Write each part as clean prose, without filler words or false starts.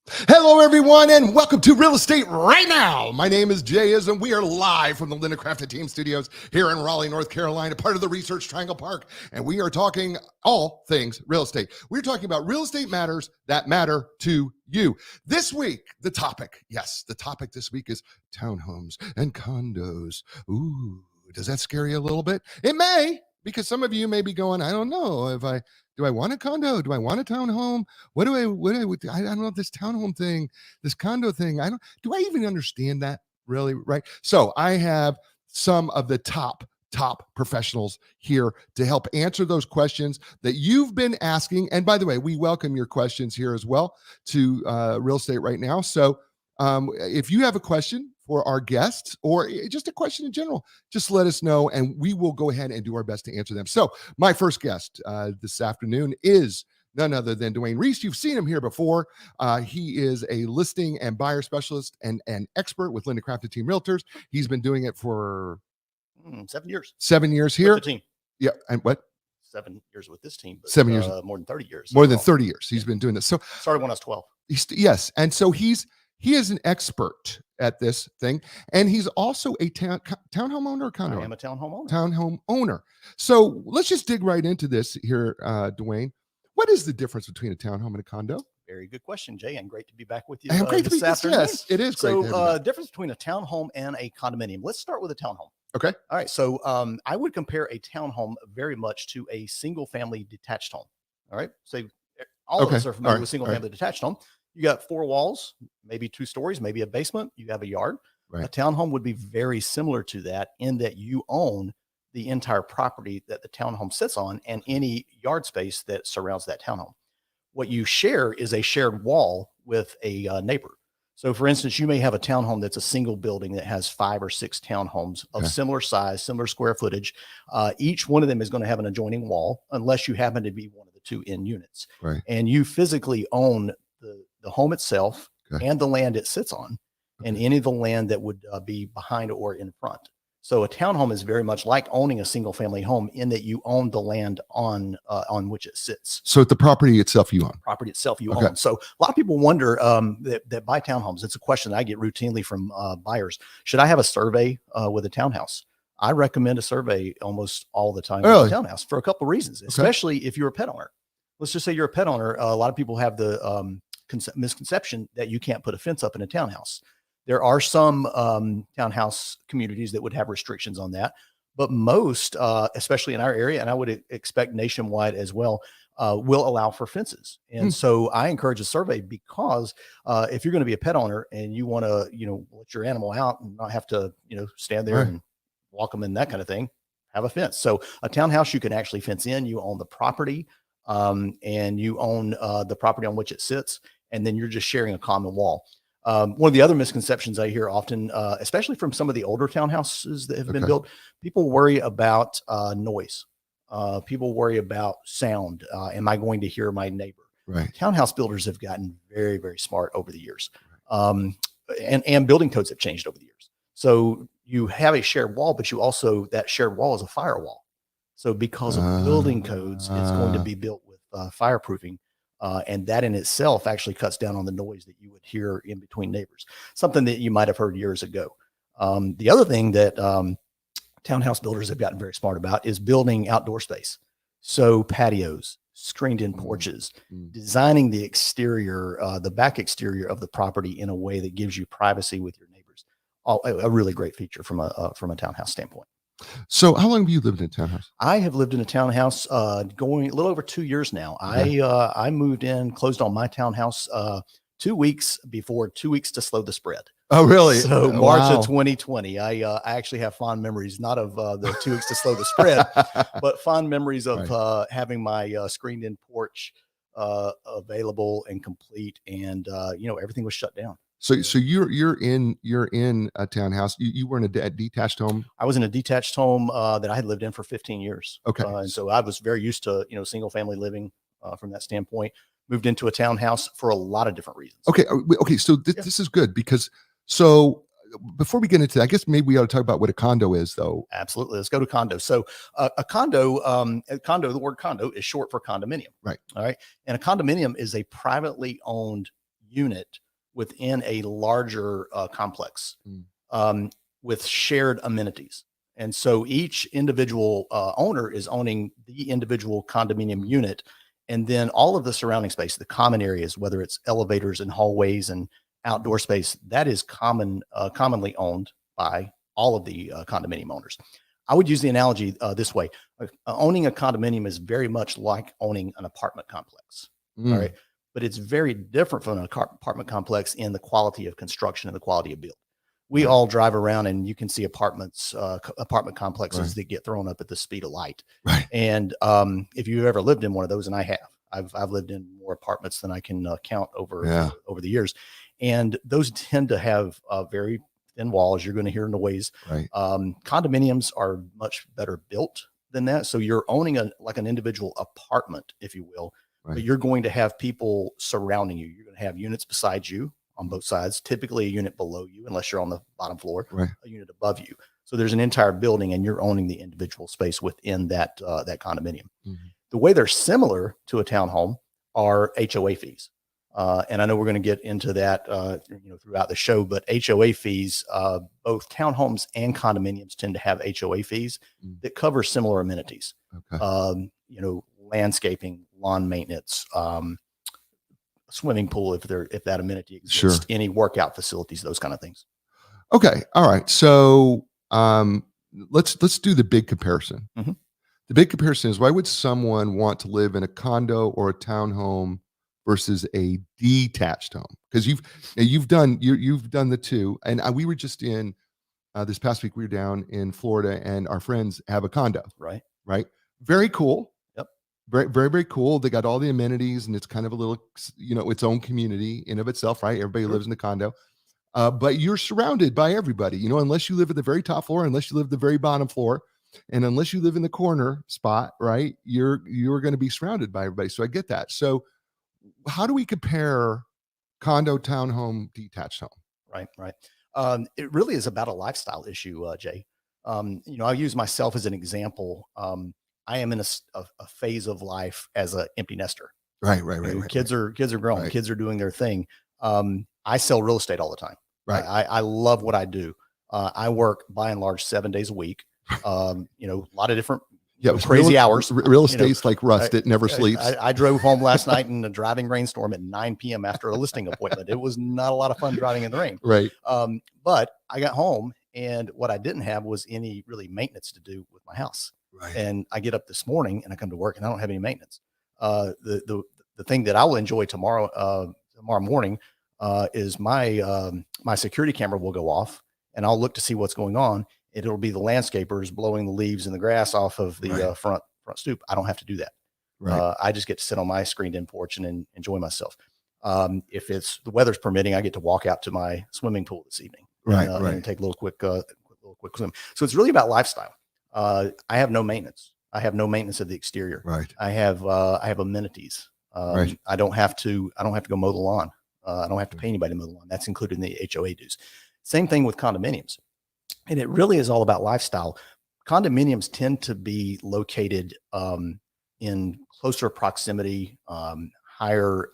Hello, everyone, and welcome to Real Estate Right Now. My name is Jay and we are live from the Linda Crafted Team Studios here in Raleigh, North Carolina, part of the Research Triangle Park, and we are talking all things real estate. We're talking about real estate matters that matter to you. This week, the topic this week is townhomes and condos. Ooh, does that scare you a little bit? It may, because some of you may be going, I don't know do I want a condo? Do I want a townhome? I don't know this townhome thing, this condo thing. Do I even understand that really? Right. So I have some of the top professionals here to help answer those questions that you've been asking. And by the way, we welcome your questions here as well to Real Estate Right Now. So if you have a question for our guests or just a question in general, just let us know and we will go ahead and do our best to answer them. So my first guest this afternoon is none other than Dwayne Reese. You've seen him here before. He is a listing and buyer specialist and expert with Linda Crafted Team Realtors. He's been doing it for 7 years. 7 years here. With the team. Yeah. And what? 7 years with this team. But, 7 years. More than 30 years. More than 30 years. He's been doing this. So started when I was 12. Yes. And so he is an expert at this thing. And he's also a townhome owner or condo? I am a townhome owner. Townhome owner. So let's just dig right into this here, Dwayne. What is the difference between a townhome and a condo? Very good question, Jay, and great to be back with you this afternoon. Yes, it is great. So difference between a townhome and a condominium. Let's start with a townhome. Okay. All right. So I would compare a townhome very much to a single family detached home. All right. So all of us are familiar with single family detached home. You got 4 walls, maybe 2 stories, maybe a basement. You have a yard. Right. A townhome would be very similar to that in that you own the entire property that the townhome sits on and any yard space that surrounds that townhome. What you share is a shared wall with a neighbor. So for instance, you may have a townhome that's a single building that has 5 or 6 townhomes of similar size, similar square footage. Each one of them is going to have an adjoining wall unless you happen to be one of the 2 in units. Right. And you physically own the home itself and the land it sits on and any of the land that would be behind or in front. So a townhome is very much like owning a single family home in that you own the land on which it sits. So the property itself you own. Property itself you own. So a lot of people wonder that buy townhomes. It's a question that I get routinely from buyers. Should I have a survey with a townhouse? I recommend a survey almost all the time with a townhouse for a couple of reasons, especially if you're a pet owner. Let's just say you're a pet owner. A lot of people have the misconception that you can't put a fence up in a townhouse. There are some townhouse communities that would have restrictions on that, but most, especially in our area, and I would expect nationwide as well, will allow for fences. And so I encourage a survey because if you're going to be a pet owner and you want to, let your animal out and not have to, stand there and walk them and that kind of thing, have a fence. So a townhouse, you can actually fence in, you own the property and you own the property on which it sits, and then you're just sharing a common wall. One of the other misconceptions I hear often, especially from some of the older townhouses that have been built, people worry about noise. People worry about sound. Am I going to hear my neighbor? Right. Townhouse builders have gotten very, very smart over the years. And building codes have changed over the years. So you have a shared wall, but that shared wall is a firewall. So because of building codes, it's going to be built with fireproofing. And that in itself actually cuts down on the noise that you would hear in between neighbors, something that you might have heard years ago. The other thing that townhouse builders have gotten very smart about is building outdoor space. So patios, screened in porches, designing the exterior, the back exterior of the property in a way that gives you privacy with your neighbors. A really great feature from a townhouse standpoint. So how long have you lived in a townhouse? I have lived in a townhouse going a little over 2 years now. I moved in, closed on my townhouse 2 weeks before 2 weeks to slow the spread. Oh, really? So March of 2020, I actually have fond memories, not of the 2 weeks to slow the spread, but fond memories of having my screened in porch available and complete. And, everything was shut down. So you're in a townhouse. You were in a detached home. I was in a detached home that I had lived in for 15 years. Okay. And so I was very used to, single family living from that standpoint. Moved into a townhouse for a lot of different reasons. Okay. So this is good because before we get into that, I guess maybe we ought to talk about what a condo is, though. Absolutely. Let's go to condo. So a condo, the word condo is short for condominium. Right. All right. And a condominium is a privately owned unit within a larger complex Mm. with shared amenities. And so each individual owner is owning the individual condominium unit. And then all of the surrounding space, the common areas, whether it's elevators and hallways and outdoor space, that is commonly owned by all of the condominium owners. I would use the analogy this way. Owning a condominium is very much like owning an apartment complex. All right. But it's very different from an apartment complex in the quality of construction and the quality of build. We all drive around and you can see apartment complexes that get thrown up at the speed of light. Right. And if you've ever lived in one of those, and I have, I've lived in more apartments than I can count over the years. And those tend to have very thin walls. You're going to hear noise. Right. Condominiums are much better built than that. So you're owning like an individual apartment, if you will, but you're going to have people surrounding you. You're going to have units beside you on both sides, typically a unit below you, unless you're on the bottom floor, a unit above you. So there's an entire building and you're owning the individual space within that condominium. Mm-hmm. The way they're similar to a townhome are HOA fees. And I know we're going to get into that, throughout the show, but HOA fees, both townhomes and condominiums tend to have HOA fees that cover similar amenities, landscaping, lawn maintenance, swimming pool, if that amenity exists, any workout facilities, those kind of things. Okay. All right. So, let's do the big comparison. Mm-hmm. The big comparison is, why would someone want to live in a condo or a townhome versus a detached home? Because you've done the two, and we were just in this past week. We were down in Florida, and our friends have a condo. Right. Very cool. Yep. Very, very, very cool. They got all the amenities, and it's kind of a little, its own community in of itself. Right. Everybody lives in the condo, but you're surrounded by everybody. Unless you live at the very top floor, unless you live at the very bottom floor, and unless you live in the corner spot, right, you're going to be surrounded by everybody. So I get that. So how do we compare condo, townhome, detached home? Right. It really is about a lifestyle issue, Jay. I'll use myself as an example. I am in a phase of life as an empty nester. Right. Kids are growing. Right. Kids are doing their thing. I sell real estate all the time. Right. I love what I do. I work by and large 7 days a week. A lot of different crazy hours. Real estate's like rust. It never sleeps. I drove home last night in a driving rainstorm at 9 p.m. after a listing appointment. It was not a lot of fun driving in the rain. Right. But I got home, and what I didn't have was any really maintenance to do with my house. Right. And I get up this morning and I come to work and I don't have any maintenance. The thing that I will enjoy tomorrow morning is my security camera will go off, and I'll look to see what's going on. It'll be the landscapers blowing the leaves and the grass off of the front stoop. I don't have to do that. Right. I just get to sit on my screened-in porch and enjoy myself. If the weather's permitting, I get to walk out to my swimming pool this evening. And take a little quick swim. So it's really about lifestyle. I have no maintenance. I have no maintenance of the exterior. Right. I have amenities. I don't have to go mow the lawn. I don't have to pay anybody to mow the lawn. That's included in the HOA dues. Same thing with condominiums. And it really is all about lifestyle. Condominiums tend to be located in closer proximity, higher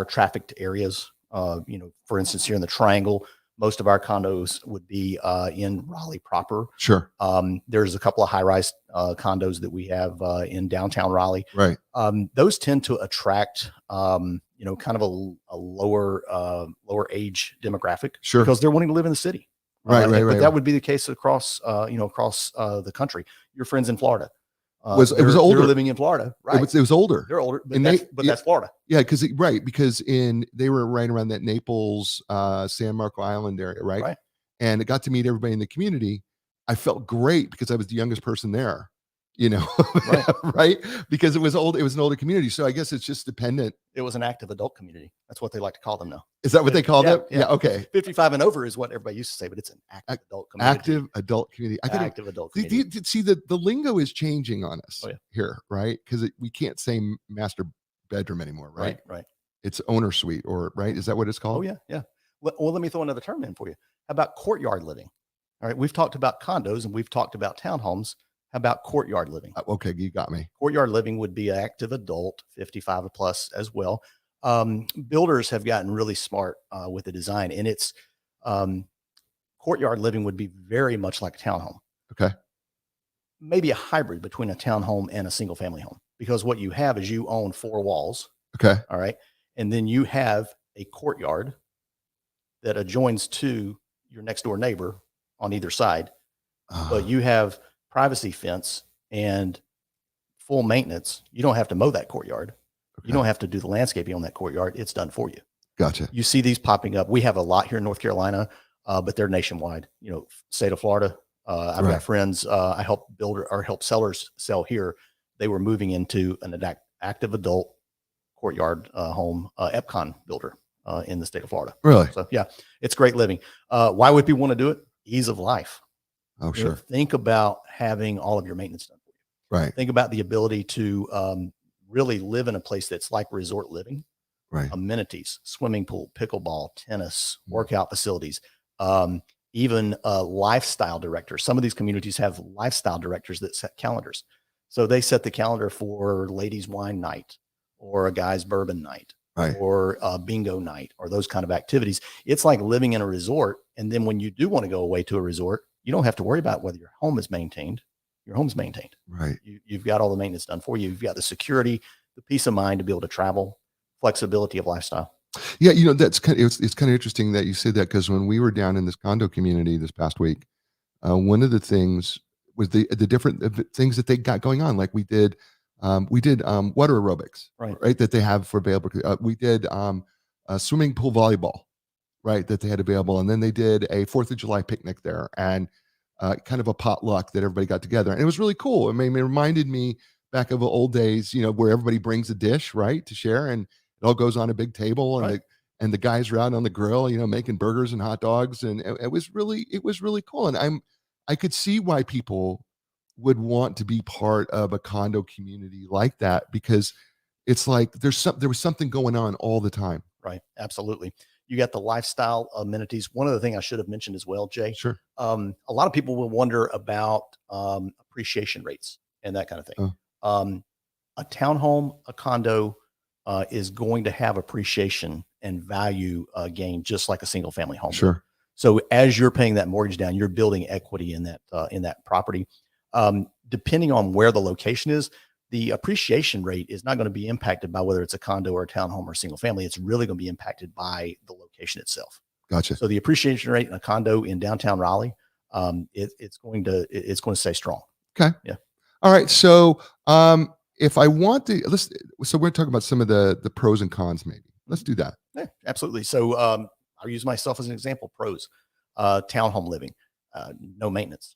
trafficked areas. For instance, here in the Triangle, most of our condos would be in Raleigh proper. Sure. There's a couple of high-rise condos that we have in downtown Raleigh. Right. Those tend to attract, kind of a lower age demographic. Sure. Because they're wanting to live in the city. Right. But that would be the case across the country. Your friends in Florida. It was older. They're living in Florida, right? It was older. They're older, but that's Florida. Yeah, because they were right around that Naples, San Marco Island area, right? And it got to meet everybody in the community. I felt great because I was the youngest person there, right? Because it was old. It was an older community, so I guess it's just dependent. It was an active adult community. That's what they like to call them now. Is that what they call them? Yeah. Okay. 55 and over is what everybody used to say, but it's an active adult community. Active adult community. Active adult community. See, the lingo is changing on us here, right? Because we can't say master bedroom anymore, right? Right. It's owner suite, right? Is that what it's called? Oh yeah. Well, let me throw another term in for you. How about courtyard living? All right, we've talked about condos and we've talked about townhomes. How about courtyard living? Okay, you got me. Courtyard living would be active adult, 55 plus as well. Builders have gotten really smart with the design, and it's Courtyard Living would be very much like a townhome. Okay. Maybe a hybrid between a townhome and a single family home, because what you have is you own 4 walls. Okay. All right. And then you have a courtyard that adjoins to your next door neighbor on either side. But you have privacy fence and full maintenance. You don't have to mow that courtyard. Okay. You don't have to do the landscaping on that courtyard. It's done for you. Gotcha. You see these popping up. We have a lot here in North Carolina, but they're nationwide, state of Florida. I've got friends, I help sellers sell here. They were moving into an active adult courtyard home, Epcon builder in the state of Florida. Really? So yeah, it's great living. Why would people want to do it? Ease of life. Oh, sure. Think about having all of your maintenance done for you. Right. Think about the ability to really live in a place that's like resort living. Right. Amenities, swimming pool, pickleball, tennis, workout facilities, even lifestyle directors. Some of these communities have lifestyle directors that set calendars. So they set the calendar for ladies' wine night or a guy's bourbon night, right, or a bingo night, or those kind of activities. It's like living in a resort. And then when you do want to go away to a resort, you don't have to worry about whether your home is maintained. Your home's maintained. Right. You've got all the maintenance done for you. You've got the security, the peace of mind to be able to travel, flexibility of lifestyle. Yeah, that's it's kind of interesting that you say that, because when we were down in this condo community this past week, one of the things was the different things that they got going on. Like we did water aerobics, right, that they have for available. We did swimming pool volleyball, right, that they had available, and then they did a 4th of July picnic there, and kind of a potluck that everybody got together, and it was really cool. I mean, it reminded me back of the old days, where everybody brings a dish, right, to share, and it all goes on a big table, and the guys are out on the grill, making burgers and hot dogs, and it was really cool. And I could see why people would want to be part of a condo community like that, because it's like there was something going on all the time. Right. Absolutely. You got the lifestyle amenities. One other thing I should have mentioned as well, Jay. Sure. A lot of people will wonder about appreciation rates and that kind of thing. A townhome, a condo is going to have appreciation and value gain just like a single family home. Sure. So as you're paying that mortgage down, you're building equity in that property. Depending on where the location is, the appreciation rate is not going to be impacted by whether it's a condo or a townhome or single family. It's really going to be impacted by the location itself. Gotcha. So the appreciation rate in a condo in downtown Raleigh, it's going to stay strong. Okay. Yeah. All right. So if I want to, so we're talking about some of the pros and cons, maybe. Let's do that. Yeah, absolutely. So I'll use myself as an example. Pros, townhome living, no maintenance.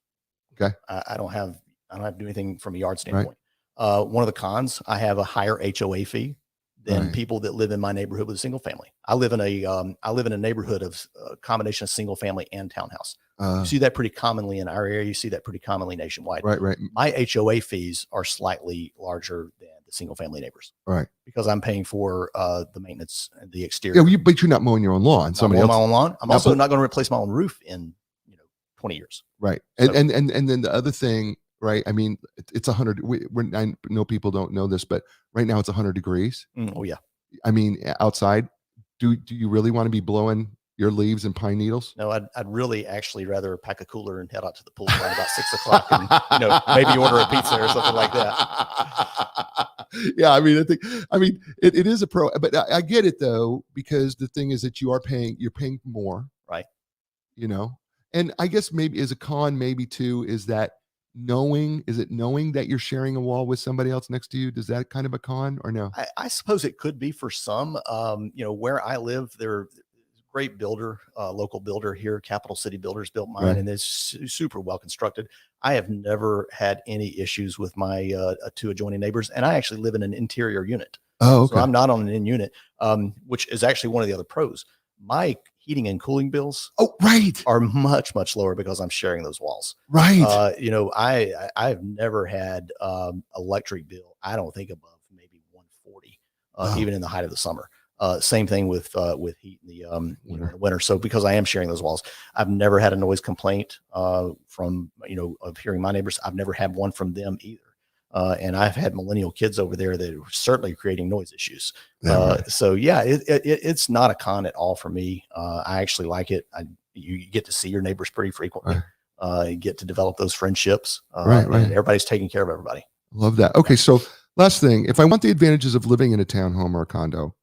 Okay. I don't have to do anything from a yard standpoint. Right. One of the cons, I have a higher HOA fee than people that live in my neighborhood with a single family. I live in a neighborhood of a combination of single family and townhouse. You see that pretty commonly in our area. You see that pretty commonly nationwide. Right. My HOA fees are slightly larger than the single family neighbors. Right. Because I'm paying for the maintenance and the exterior. Yeah, but you're not mowing your own lawn. Somebody else. My own lawn. I'm also not going to replace my own roof in 20 years. Right. So, and then the other thing, right? I mean, it's 100. I know people don't know this, but right now it's 100 degrees. Oh yeah. I mean, outside, do you really want to be blowing your leaves and pine needles? No, I'd really actually rather pack a cooler and head out to the pool around about 6 o'clock and, maybe order a pizza or something like that. Yeah. I mean, it is a pro, but I get it though, because the thing is that you're paying more. Right. And I guess maybe as a con, maybe too, is that knowing that you're sharing a wall with somebody else next to you? Does that kind of a con or no? I suppose it could be for some. Where I live, there's a great builder, local builder here, Capital City Builders built mine, and it's super well constructed. I have never had any issues with my 2 adjoining neighbors, and I actually live in an interior unit. Oh, okay. So I'm not on an in unit, which is actually one of the other pros. My heating and cooling bills are much, much lower because I'm sharing those walls. Right. I've never had electric bill, I don't think above maybe 140, even in the height of the summer. Same thing with heat in the winter. So because I am sharing those walls, I've never had a noise complaint from, of hearing my neighbors. I've never had one from them either. And I've had millennial kids over there that are certainly creating noise issues. Yeah, right. So yeah, it's not a con at all for me. I actually like it. You get to see your neighbors pretty frequently. You get to develop those friendships. Right. And everybody's taking care of everybody. Love that. Okay, so last thing, if I want the advantages of living in a townhome or a condo,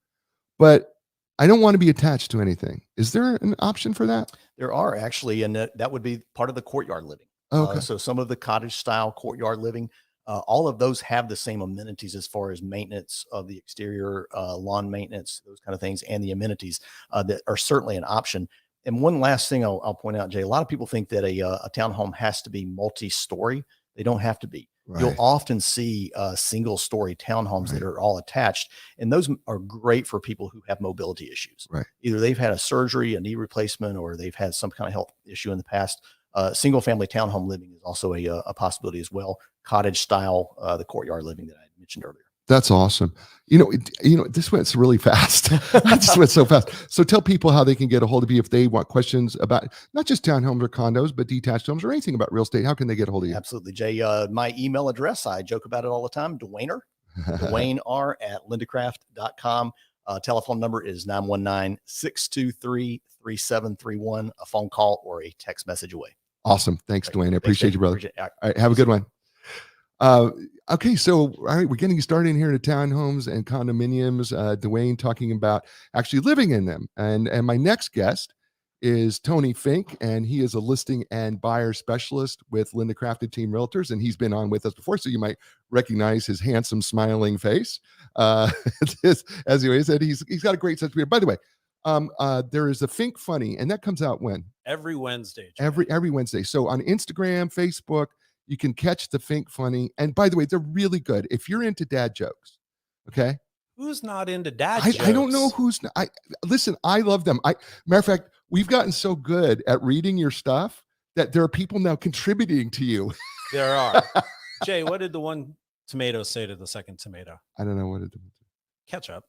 but I don't want to be attached to anything, is there an option for that? There are actually, and that would be part of the courtyard living. Okay. So some of the cottage style courtyard living, all of those have the same amenities as far as maintenance of the exterior, lawn maintenance, those kind of things, and the amenities that are certainly an option. And one last thing I'll point out, Jay, a lot of people think that a townhome has to be multi-story. They don't have to be. Right. You'll often see single story townhomes that are all attached. And those are great for people who have mobility issues. Right. Either they've had a surgery, a knee replacement, or they've had some kind of health issue in the past. Single family townhome living is also a possibility as well. Cottage style, the courtyard living that I mentioned earlier. That's awesome. This went really fast. I just went so fast. So tell people how they can get a hold of you if they want questions about not just townhomes or condos, but detached homes or anything about real estate. How can they get a hold of you? Absolutely, Jay. My email address, I joke about it all the time, Dwayner, Dwayne R at lindacraft.com. Telephone number is 919-623-3731, a phone call or a text message away. Awesome. Thanks, Dwayne. I appreciate you, brother. All right. Have a good one. Okay, so all right, we're getting started in here into townhomes and condominiums. Dwayne talking about actually living in them, and my next guest is Tony Fink, and he is a listing and buyer specialist with Linda Crafted Team Realtors, and he's been on with us before, so you might recognize his handsome, smiling face. As he said, he's got a great sense of humor. By the way, there is a Fink Funny, and that comes out when? Every Wednesday. Every Wednesday. So on Instagram, Facebook, you can catch the Fink Funny. And by the way, they're really good. If you're into dad jokes, okay? Who's not into dad jokes? I don't know who's not. Listen, I love them. Matter of fact, we've gotten so good at reading your stuff that there are people now contributing to you. There are. Jay, what did the one tomato say to the second tomato? I don't know what it is. Ketchup.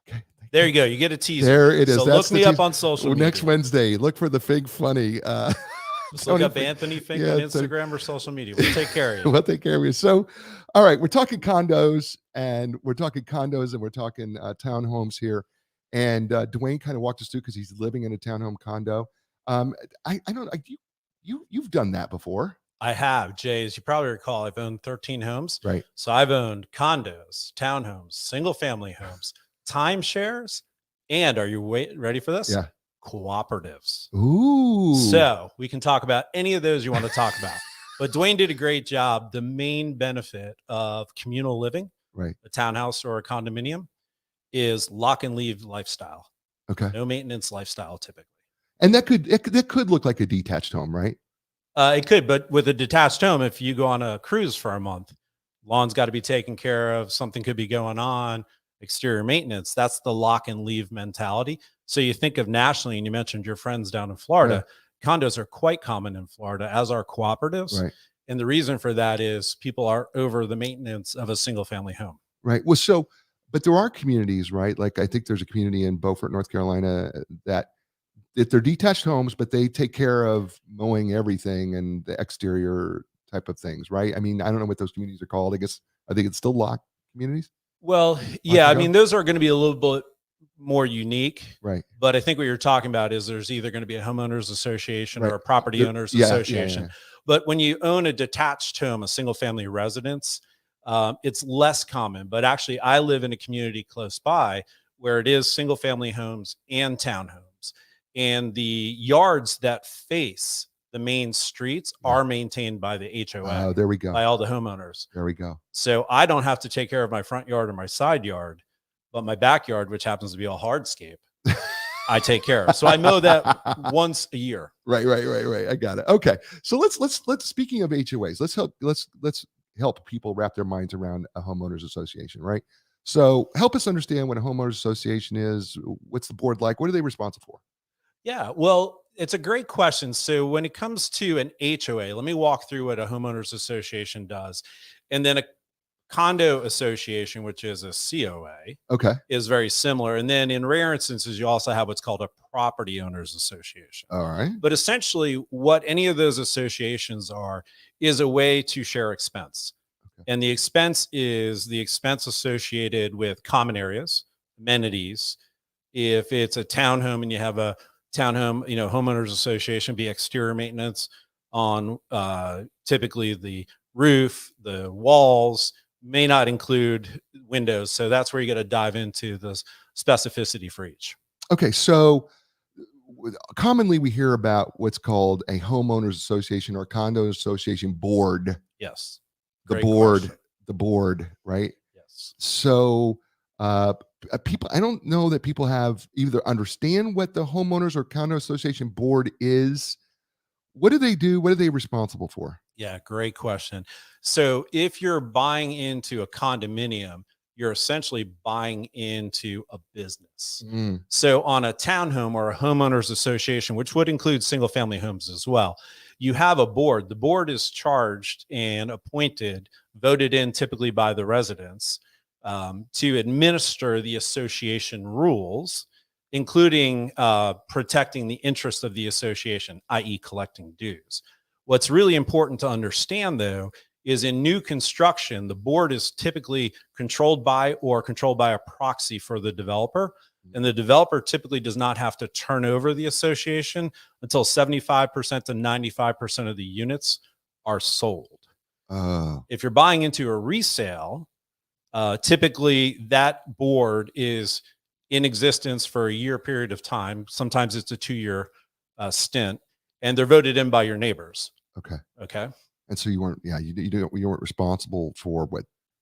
Okay. There you go. You get a teaser. There it is. So That's look me up on social media. Next Wednesday, look for the Fink Funny. Just look up Anthony Fink on Instagram or social media. We'll take care of you. We'll take care of you. So, all right, we're talking condos and we're talking townhomes here. And Dwayne kind of walked us through because he's living in a townhome condo. I don't like you've done that before. I have, Jay. As you probably recall, I've owned 13 homes. Right. So I've owned condos, townhomes, single family homes, timeshares, and are you ready for this? Yeah. Cooperatives. Ooh. So we can talk about any of those you want to talk about. But Dwayne did a great job. The main benefit of communal living, right, a townhouse or a condominium, is lock and leave lifestyle. Okay. No maintenance lifestyle typically. And that could look like a detached home, right? It could, but with a detached home, if you go on a cruise for a month, lawn's got to be taken care of, something could be going on, exterior maintenance. That's the lock and leave mentality. So you think of nationally, and you mentioned your friends down in Florida, condos are quite common in Florida, as are cooperatives. Right. And the reason for that is people are over the maintenance of a single family home. Right. Well, but there are communities, right? Like I think there's a community in Beaufort, North Carolina that they're detached homes, but they take care of mowing everything and the exterior type of things, right? I mean, I don't know what those communities are called. I think it's still locked communities. Well, yeah, I mean, those are going to be a little bit more unique, right? But I think what you're talking about is there's either going to be a homeowners association or a property owners association. Yeah. But when you own a detached home, a single family residence, it's less common. But actually, I live in a community close by where it is single family homes and townhomes, and the yards that face the main streets are maintained by the HOA. Oh, there we go. By all the homeowners. There we go. So I don't have to take care of my front yard or my side yard, but my backyard, which happens to be a hardscape, I take care of. So I mow that once a year. Right. I got it. Okay. So let's speaking of HOAs, let's help people wrap their minds around a homeowners association, right? So help us understand what a homeowners association is. What's the board like? What are they responsible for? Yeah, well, it's a great question. So when it comes to an HOA, let me walk through what a homeowners association does. And then a condo association, which is a COA, is very similar. And then in rare instances, you also have what's called a property owners association. All right. But essentially what any of those associations are is a way to share expense. And the expense is the expense associated with common areas, amenities. If it's a townhome and you have a townhome, homeowners association, be exterior maintenance on typically the roof, the walls, may not include windows. So that's where you got to dive into the specificity for each. Okay. So commonly we hear about what's called a homeowners association or condo association board. Yes. The board, right? Yes. So people, I don't know that people have either understand what the homeowners or condo association board is. What do they do? What are they responsible for? Yeah, great question. So if you're buying into a condominium, you're essentially buying into a business. So on a townhome or a homeowners association, which would include single family homes as well, you have a board. The board is charged and appointed, voted in typically by the residents, to administer the association rules, including protecting the interests of the association, i.e. collecting dues. What's really important to understand, though, is in new construction, the board is typically controlled by a proxy for the developer. And the developer typically does not have to turn over the association until 75% to 95% of the units are sold. If you're buying into a resale, typically that board is in existence for a year period of time. Sometimes it's a 2-year stint, and they're voted in by your neighbors. Okay. And so you weren't responsible for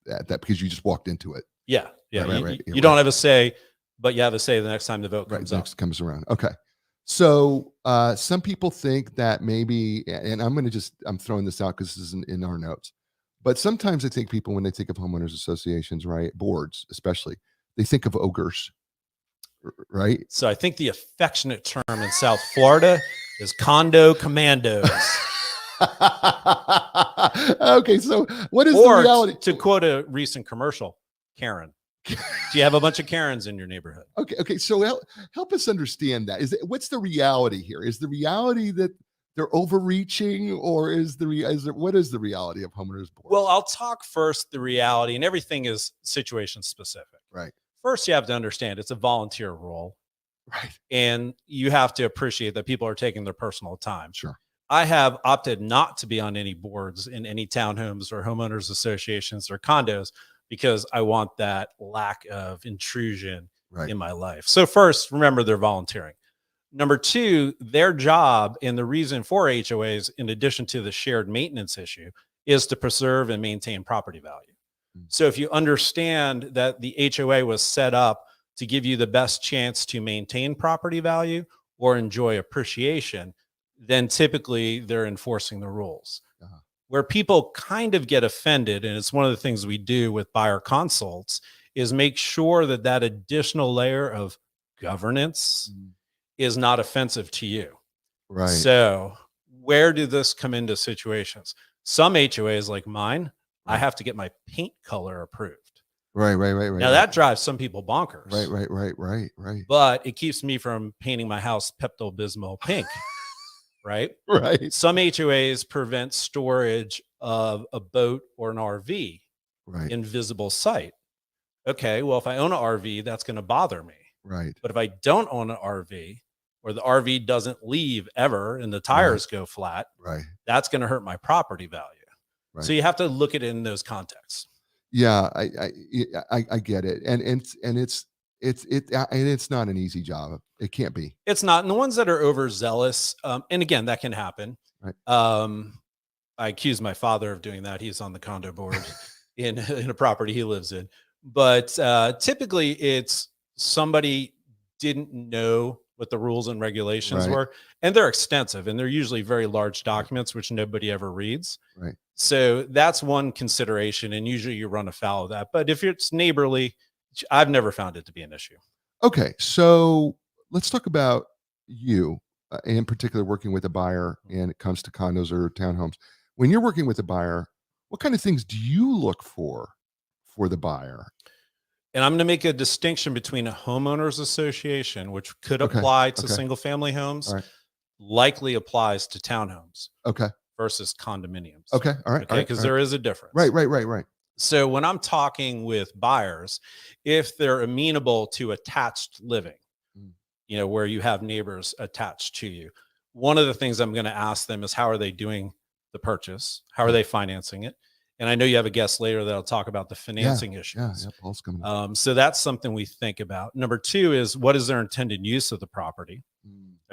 that because you just walked into it. Yeah. Right. You don't have a say, but you have a say the next time the vote comes around. Okay. So some people think that maybe, and I'm throwing this out because this isn't in our notes, but sometimes I think people, when they think of homeowners associations, right, boards especially, they think of ogres, right? So I think the affectionate term in South Florida is condo commandos. Okay, so what is the reality? To quote a recent commercial, Karen. Do you have a bunch of Karens in your neighborhood? Okay. So help us understand that. What's the reality here? Is the reality that they're overreaching, or what is the reality of homeowners boards? Well, I'll talk first the reality, and everything is situation specific. Right. First, you have to understand it's a volunteer role. Right. And you have to appreciate that people are taking their personal time. Sure. I have opted not to be on any boards in any townhomes or homeowners associations or condos because I want that lack of intrusion in my life. So first, remember they're volunteering. Number two, their job and the reason for HOAs, in addition to the shared maintenance issue, is to preserve and maintain property value. So if you understand that the HOA was set up to give you the best chance to maintain property value or enjoy appreciation, then typically they're enforcing the rules. Where people kind of get offended, and it's one of the things we do with buyer consults, is make sure that that additional layer of governance is not offensive to you. Right. So where do this come into situations? Some HOAs like mine, I have to get my paint color approved. Right. Now that drives some people bonkers. Right. But it keeps me from painting my house Pepto-Bismol pink. Right. Some HOAs prevent storage of a boat or an RV in visible sight. Okay, well, if I own an RV, that's going to bother me. Right. But if I don't own an RV, or the RV doesn't leave ever and the tires go flat, that's going to hurt my property value. So you have to look at it in those contexts. Yeah, I get it, and it's not an easy job. It can't be. It's not. And the ones that are overzealous, and again, that can happen. Right. I accuse my father of doing that. He's on the condo board in a property he lives in. But typically, it's somebody didn't know what the rules and regulations were, and they're extensive, and they're usually very large documents which nobody ever reads. Right. So that's one consideration, and usually you run afoul of that. But if it's neighborly, I've never found it to be an issue. Okay, so let's talk about you, in particular, working with a buyer, and it comes to condos or townhomes. When you're working with a buyer, what kind of things do you look for the buyer? And I'm going to make a distinction between a homeowners association, which could apply to single family homes, likely applies to townhomes. Okay. versus condominiums. Okay. All right. Okay. Because there is a difference. Right. So when I'm talking with buyers, if they're amenable to attached living, where you have neighbors attached to you, one of the things I'm going to ask them is how are they doing the purchase? How are they financing it? And I know you have a guest later that'll talk about the financing issues. Yeah, Paul's coming up. So that's something we think about. Number two is what is their intended use of the property?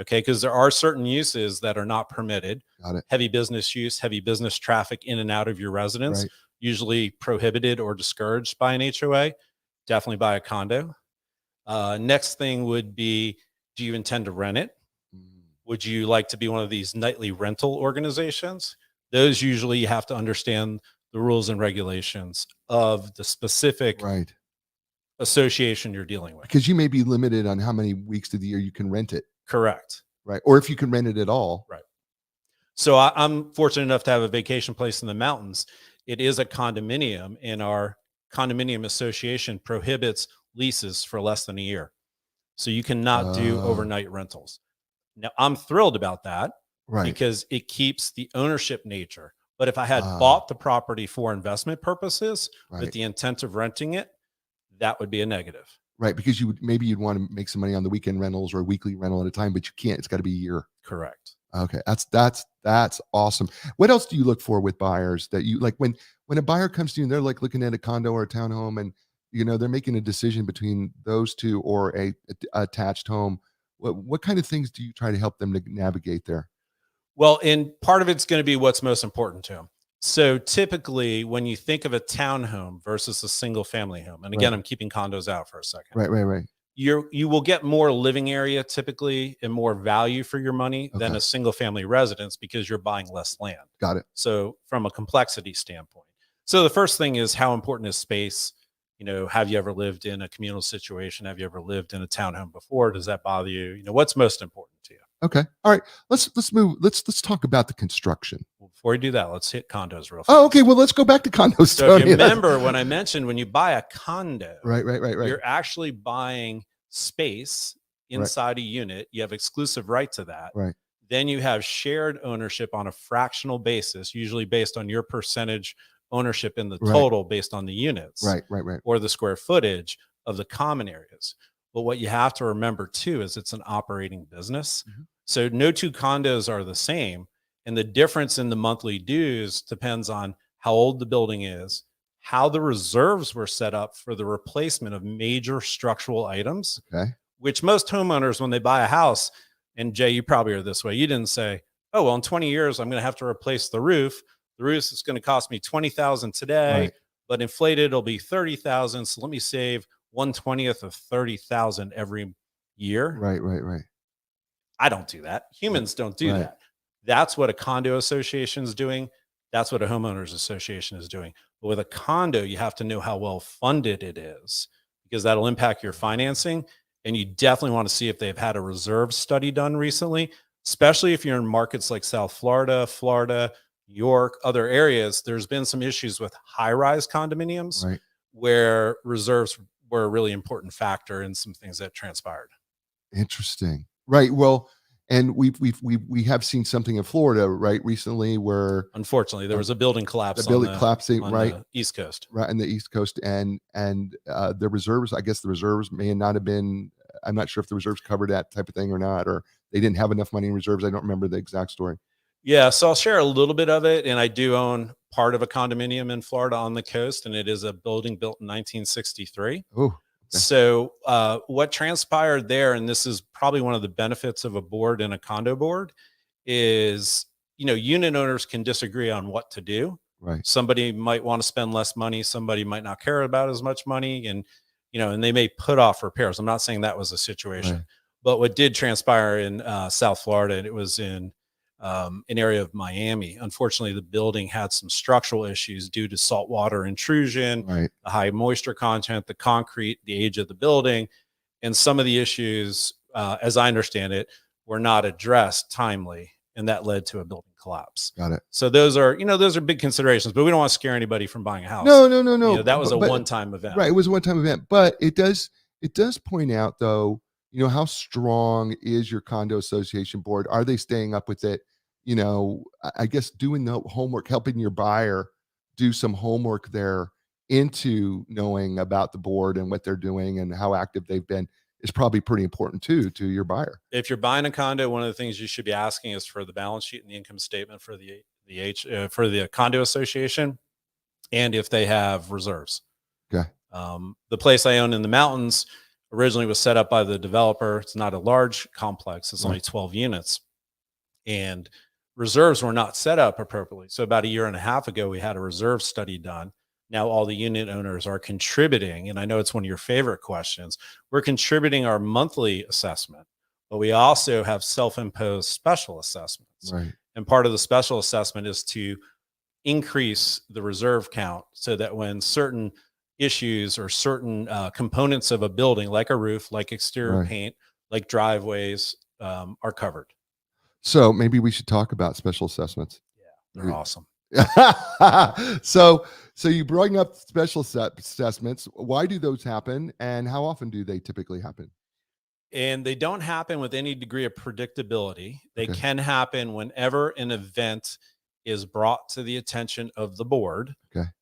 Okay, because there are certain uses that are not permitted. Got it. Heavy business use, heavy business traffic in and out of your residence, usually prohibited or discouraged by an HOA, definitely by a condo. Next thing would be, do you intend to rent it? Would you like to be one of these nightly rental organizations? Those usually you have to understand the rules and regulations of the specific association you're dealing with. Because you may be limited on how many weeks of the year you can rent it. Correct. Right. Or if you can rent it at all. Right. So I'm fortunate enough to have a vacation place in the mountains. It is a condominium, and our condominium association prohibits leases for less than a year. So you cannot do overnight rentals. Now, I'm thrilled about that because it keeps the ownership nature. But if I had bought the property for investment purposes with the intent of renting it, that would be a negative. Right, because you'd want to make some money on the weekend rentals or a weekly rental at a time, but you can't. It's got to be a year. Correct. Okay, that's awesome. What else do you look for with buyers that you like when a buyer comes to you and they're like looking at a condo or a townhome and they're making a decision between those two or a attached home? What kind of things do you try to help them to navigate there? Well, and part of it's going to be what's most important to them. So typically when you think of a townhome versus a single family home, and again, I'm keeping condos out for a second. Right. You will get more living area typically and more value for your money than a single family residence because you're buying less land. Got it. So from a complexity standpoint. So the first thing is how important is space? Have you ever lived in a communal situation? Have you ever lived in a townhome before? Does that bother you? What's most important to you? Okay. All right. Let's move. Let's talk about the construction. Well, before we do that, let's hit condos real fast. Oh, okay. Well, let's go back to condos. So if you remember when I mentioned when you buy a condo, right. You're actually buying space inside a unit. You have exclusive right to that. Right. Then you have shared ownership on a fractional basis, usually based on your percentage ownership in the total based on the units. Right. Or the square footage of the common areas. But what you have to remember too is it's an operating business. So no two condos are the same. And the difference in the monthly dues depends on how old the building is, how the reserves were set up for the replacement of major structural items, which most homeowners, when they buy a house, and Jay, you probably are this way, you didn't say, oh, well, in 20 years, I'm going to have to replace the roof. The roof is going to cost me $20,000 today, but inflated, it'll be $30,000. So let me save 1/20th of $30,000 every year. Right. I don't do that. Humans don't do that. That's what a condo association is doing. That's what a homeowners association is doing. But with a condo, you have to know how well funded it is because that'll impact your financing. And you definitely want to see if they've had a reserve study done recently, especially if you're in markets like South Florida, New York, other areas. There's been some issues with high-rise condominiums where reserves were a really important factor in some things that transpired. Interesting. Right. Well, and we have seen something in Florida, recently where unfortunately there was a building collapse. Collapsing on the East Coast. Right, in the East Coast, and the reserves. I guess the reserves may not have been. I'm not sure if the reserves covered that type of thing or not, or they didn't have enough money in reserves. I don't remember the exact story. Yeah, so I'll share a little bit of it, and I do own part of a condominium in Florida on the coast, and it is a building built in 1963. Oh. So what transpired there, and this is probably one of the benefits of a board and a condo board, is, unit owners can disagree on what to do. Right. Somebody might want to spend less money. Somebody might not care about as much money. And, and they may put off repairs. I'm not saying that was a situation. But what did transpire in South Florida, and it was in an area of Miami. Unfortunately, the building had some structural issues due to saltwater intrusion, the high moisture content, the concrete, the age of the building, and some of the issues, as I understand it, were not addressed timely, and that led to a building collapse. Got it. So those are big considerations, but we don't want to scare anybody from buying a house. No. That was a one-time event. Right. It was a one-time event, but it does point out though, how strong is your condo association board? Are they staying up with it? I guess doing the homework, helping your buyer do some homework there into knowing about the board and what they're doing and how active they've been is probably pretty important too to your buyer. If you're buying a condo, one of the things you should be asking is for the balance sheet and the income statement for the condo association, and if they have reserves. Okay. The place I own in the mountains originally was set up by the developer. It's not a large complex. It's only 12 units, and reserves were not set up appropriately. So about a year and a half ago, we had a reserve study done. Now all the unit owners are contributing, and I know it's one of your favorite questions. We're contributing our monthly assessment, but we also have self-imposed special assessments. Right. And part of the special assessment is to increase the reserve count so that when certain issues or certain components of a building, like a roof, like exterior paint, like driveways, are covered. So maybe we should talk about special assessments. Yeah, they're awesome. So you bring up special assessments. Why do those happen, and how often do they typically happen? And they don't happen with any degree of predictability. They can happen whenever an event is brought to the attention of the board,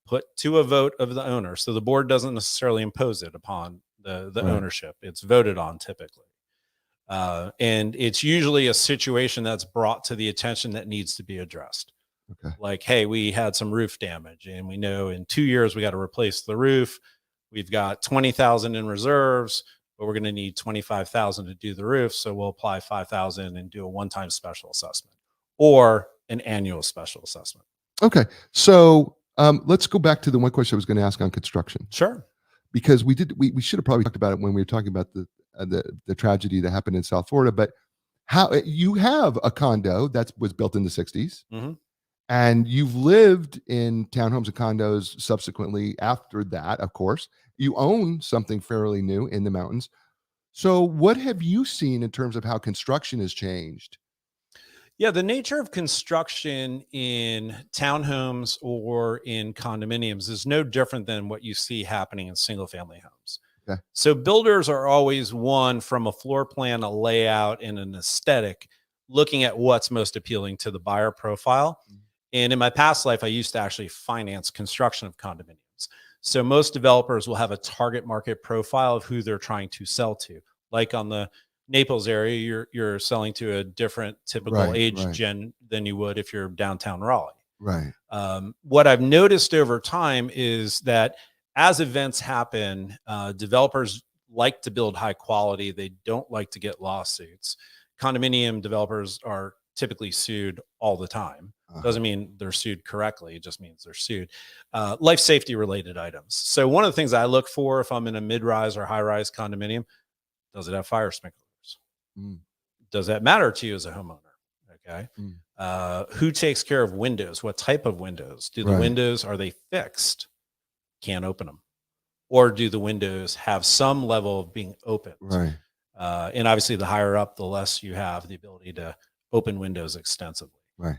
put to a vote of the owner. So the board doesn't necessarily impose it upon the ownership. It's voted on typically. And it's usually a situation that's brought to the attention that needs to be addressed. Like, hey, we had some roof damage and we know in 2 years we got to replace the roof. We've got 20,000 in reserves, but we're going to need 25,000 to do the roof. So we'll apply 5,000 and do a one-time special assessment or an annual special assessment. Okay. So let's go back to the one question I was going to ask on construction. Sure. Because we should have probably talked about it when we were talking about the tragedy that happened in South Florida, but how you have a condo that was built in the 60s. Mm-hmm. And you've lived in townhomes and condos subsequently after that, of course. You own something fairly new in the mountains. So what have you seen in terms of how construction has changed? Yeah, the nature of construction in townhomes or in condominiums is no different than what you see happening in single family homes. Okay. So builders are always one from a floor plan, a layout, and an aesthetic, looking at what's most appealing to the buyer profile. And in my past life, I used to actually finance construction of condominiums. So most developers will have a target market profile of who they're trying to sell to. Like on the Naples area, you're selling to a different typical age gen than you would if you're downtown Raleigh. Right. What I've noticed over time is that as events happen, developers like to build high quality. They don't like to get lawsuits. Condominium developers are typically sued all the time. Doesn't mean they're sued correctly. It just means they're sued. Life safety related items. So one of the things I look for if I'm in a mid-rise or high-rise condominium, does it have fire sprinklers? Does that matter to you as a homeowner? Okay. Who takes care of windows? What type of windows? Do the windows, are they fixed? Can't open them. Or do the windows have some level of being opened? Right. And obviously the higher up, the less you have the ability to open windows extensively. Right.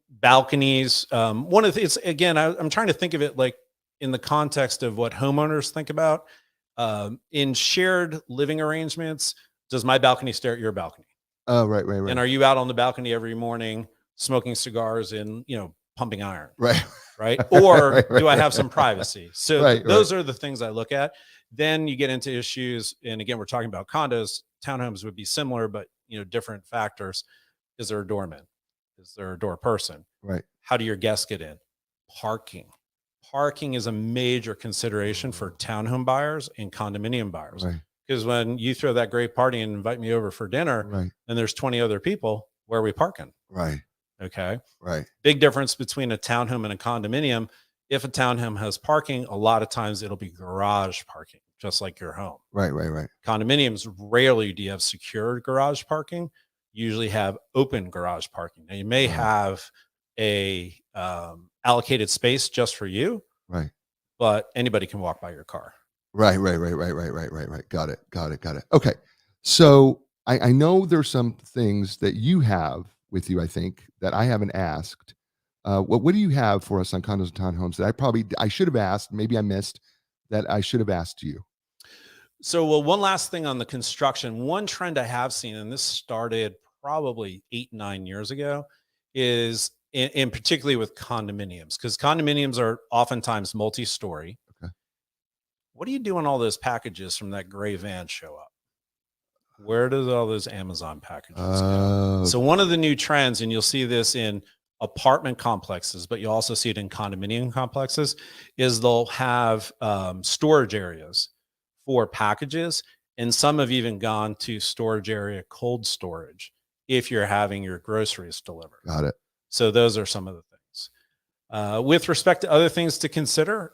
Balconies. One of the things, again, I'm trying to think of it like in the context of what homeowners think about. In shared living arrangements, does my balcony stare at your balcony? Oh, right. And are you out on the balcony every morning smoking cigars and, pumping iron? Right. Or do I have some privacy? So those are the things I look at. Then you get into issues. And again, we're talking about condos. Townhomes would be similar, but different factors. Is there a doorman? Is there a door person? Right. How do your guests get in? Parking. Parking is a major consideration for townhome buyers and condominium buyers. Right. Because when you throw that great party and invite me over for dinner, and there's 20 other people, where are we parking? Right. Okay. Right. Big difference between a townhome and a condominium. If a townhome has parking, a lot of times it'll be garage parking, just like your home. Right. Condominiums, rarely do you have secured garage parking. Usually have open garage parking. Now you may have a allocated space just for you, but anybody can walk by your car. Right. Got it. Okay. So I know there's some things that you have with you, I think, that I haven't asked. What do you have for us on condos and townhomes that I should have asked, maybe I missed, that I should have asked you? So, one last thing on the construction. One trend I have seen, and this started probably 8-9 years ago is in particularly with condominiums, because condominiums are oftentimes multi-story. Okay. What do you do when all those packages from that gray van show up? Where does all those Amazon packages go? So one of the new trends, and you'll see this in apartment complexes, but you also see it in condominium complexes, is they'll have storage areas for packages. And some have even gone to storage area cold storage if you're having your groceries delivered. Got it. So those are some of the things. With respect to other things to consider,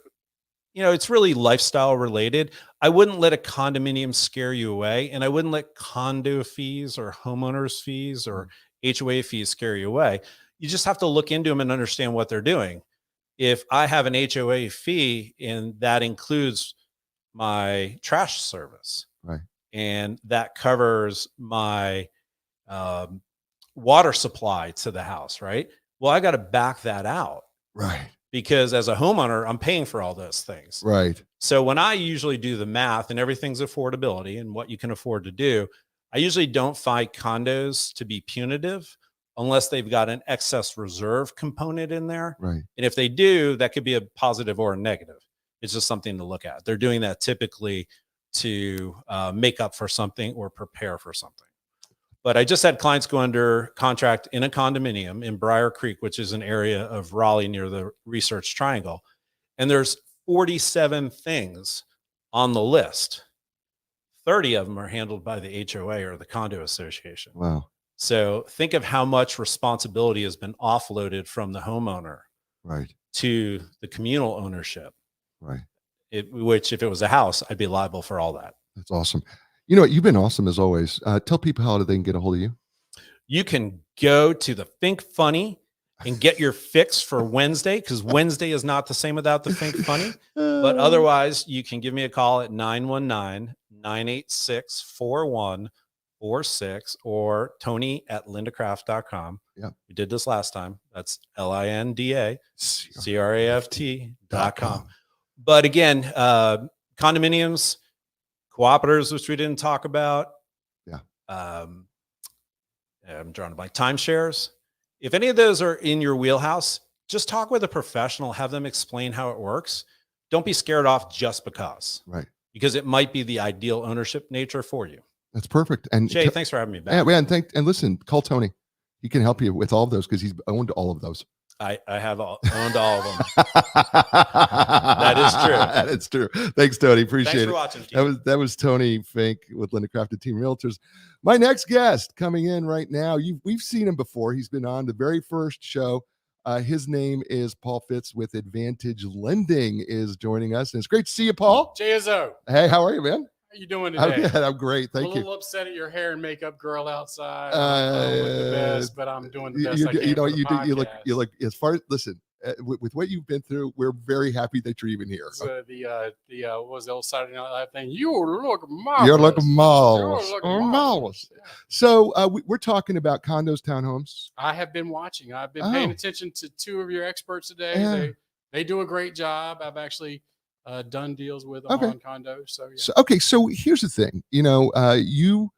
it's really lifestyle related. I wouldn't let a condominium scare you away, and I wouldn't let condo fees or homeowners fees or HOA fees scare you away. You just have to look into them and understand what they're doing. If I have an HOA fee and that includes my trash service, right, and that covers my water supply to the house, right? Well, I got to back that out. Right. Because as a homeowner, I'm paying for all those things. Right. So when I usually do the math, and everything's affordability and what you can afford to do, I usually don't find condos to be punitive unless they've got an excess reserve component in there. Right. And if they do, that could be a positive or a negative. It's just something to look at. They're doing that typically to make up for something or prepare for something. But I just had clients go under contract in a condominium in Briar Creek, which is an area of Raleigh near the Research Triangle. And there's 47 things on the list. 30 of them are handled by the HOA or the condo association. Wow. So think of how much responsibility has been offloaded from the homeowner, right, to the communal ownership. Right. Which if it was a house, I'd be liable for all that. That's awesome. You know what? You've been awesome as always. Tell people how they can get a hold of you. You can go to the Think Funny and get your fix for Wednesday, because Wednesday is not the same without the Think Funny. But otherwise, you can give me a call at 919-986-4146 or Tony@lindacraft.com. Yeah. We did this last time. That's LINDACRAFT.com. But again, condominiums, cooperatives, which we didn't talk about. Yeah. I'm drawing a blank. Timeshares. If any of those are in your wheelhouse, just talk with a professional, have them explain how it works. Don't be scared off just because. Right. Because it might be the ideal ownership nature for you. That's perfect. And Jay, thanks for having me back. Yeah, and listen, call Tony. He can help you with all of those because he's owned all of those. I have owned all of them. That is true. That is true. Thanks, Tony. Appreciate Thanks it. for watching, team. That was Tony Fink with Linda Craft and Team Realtors. My next guest coming in right now. We've seen him before. He's been on the very first show. His name is Paul Fitz with Advantage Lending is joining us. And it's great to see you, Paul. JSO. Hey, how are you, man? How you doing today? I'm great. Thank I'm a you. little upset at your hair and makeup girl outside. I don't look the best, but I'm doing the best I can. You look as far as listen. With what you've been through, we're very happy that you're even here. What was the old Saturday Night Live thing? You look marvelous. You're looking marvelous. You look marvelous. Yeah. So we're talking about condos, townhomes. I have been watching. I've been paying attention to two of your experts today. Yeah. They do a great job. I've actually done deals with them on condos. So yeah. So here's the thing. You've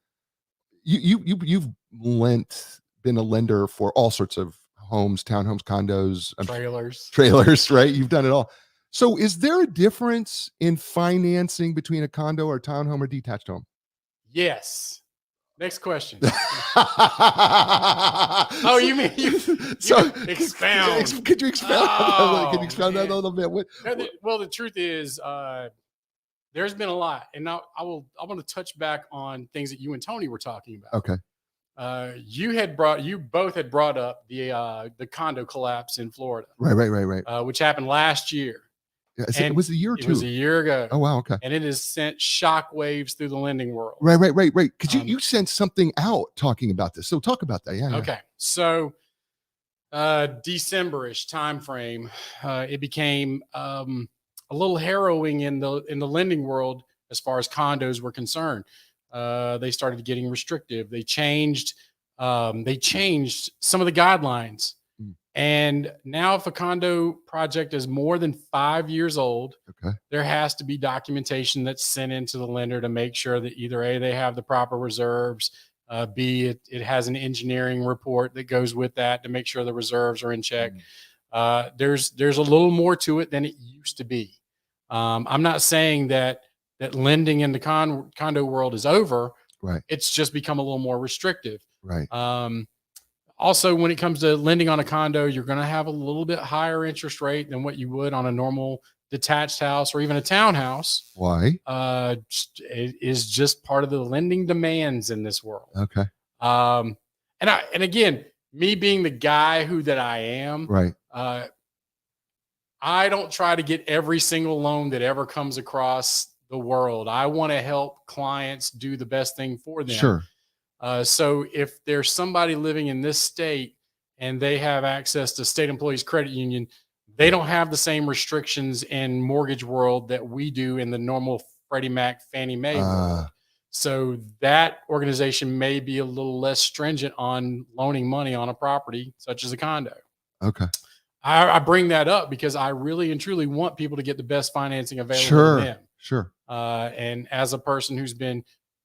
been a lender for all sorts of homes, townhomes, condos, trailers, right? You've done it all. So is there a difference in financing between a condo or townhome or detached home? Yes. Next question. Oh, you mean you expound? Could you expound? Can you expound that a little bit? Well, the truth is, there's been a lot, and now I want to touch back on things that you and Tony were talking about. Okay. You both had brought up the condo collapse in Florida, right. Which happened last year. Yeah, it was a year or two. It was a year ago. Oh wow, okay. And it has sent shockwaves through the lending world. Right. Because you sent something out talking about this. So talk about that. Yeah. Okay. So December-ish time frame, it became a little harrowing in the lending world as far as condos were concerned. They started getting restrictive. They changed some of the guidelines. And now if a condo project is more than 5 years old, there has to be documentation that's sent into the lender to make sure that either A, they have the proper reserves, B, it has an engineering report that goes with that to make sure the reserves are in check. There's a little more to it than it used to be. I'm not saying that lending in the condo world is over. Right. It's just become a little more restrictive. Right. Also, when it comes to lending on a condo, you're going to have a little bit higher interest rate than what you would on a normal detached house or even a townhouse. Why? It is just part of the lending demands in this world. Okay. And again, me being the guy that I am, right. I don't try to get every single loan that ever comes across the world. I want to help clients do the best thing for them. Sure. So if there's somebody living in this state and they have access to state employees credit union, they don't have the same restrictions in mortgage world that we do in the normal Freddie Mac, Fannie Mae world. So that organization may be a little less stringent on loaning money on a property such as a condo. Okay. I bring that up because I really and truly want people to get the best financing available to them. Sure. And as a person who's been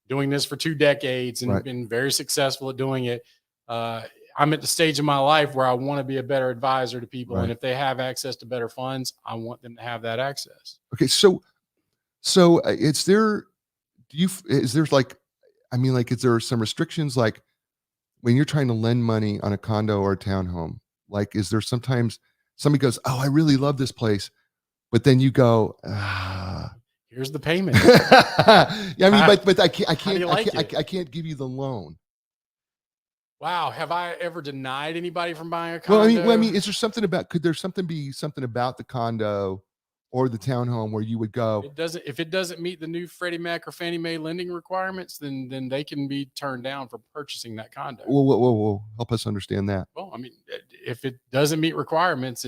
doing this for 2 decades and been very successful at doing it, I'm at the stage of my life where I want to be a better advisor to people. And if they have access to better funds, I want them to have that access. Okay. So is there like, is there some restrictions, like when you're trying to lend money on a condo or a townhome? Like, is there sometimes somebody goes, "Oh, I really love this place," but then you go, here's the payment. But I can't give you the loan. Wow. Have I ever denied anybody from buying a condo? Well, I mean, is there something about, could there be something about the condo or the townhome where you would go, if it doesn't meet the new Freddie Mac or Fannie Mae lending requirements, then they can be turned down for purchasing that condo. Whoa. Help us understand that. Well, I mean, if it doesn't meet requirements,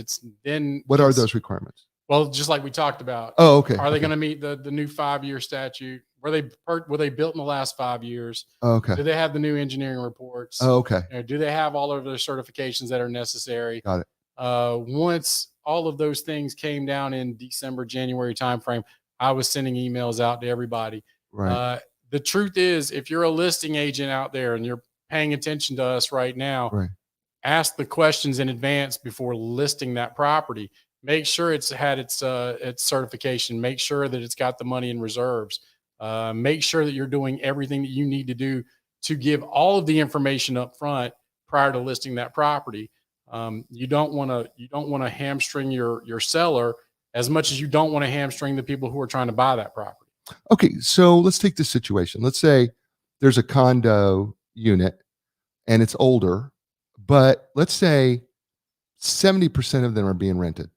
what are those requirements? Well, just like we talked about. Oh, okay. Are they going to meet the new 5-year statute? Were they built in the last 5 years? Oh, okay. Do they have the new engineering reports? Oh, okay. Do they have all of their certifications that are necessary? Got it. Once all of those things came down in December, January timeframe, I was sending emails out to everybody. Right. The truth is, if you're a listing agent out there and you're paying attention to us right now, ask the questions in advance before listing that property. Make sure it's had its certification. Make sure that it's got the money in reserves. Make sure that you're doing everything that you need to do to give all of the information up front prior to listing that property. You don't want to hamstring your seller as much as you don't want to hamstring the people who are trying to buy that property. Okay, so let's take this situation. Let's say there's a condo unit and it's older, but let's say 70% of them are being rented.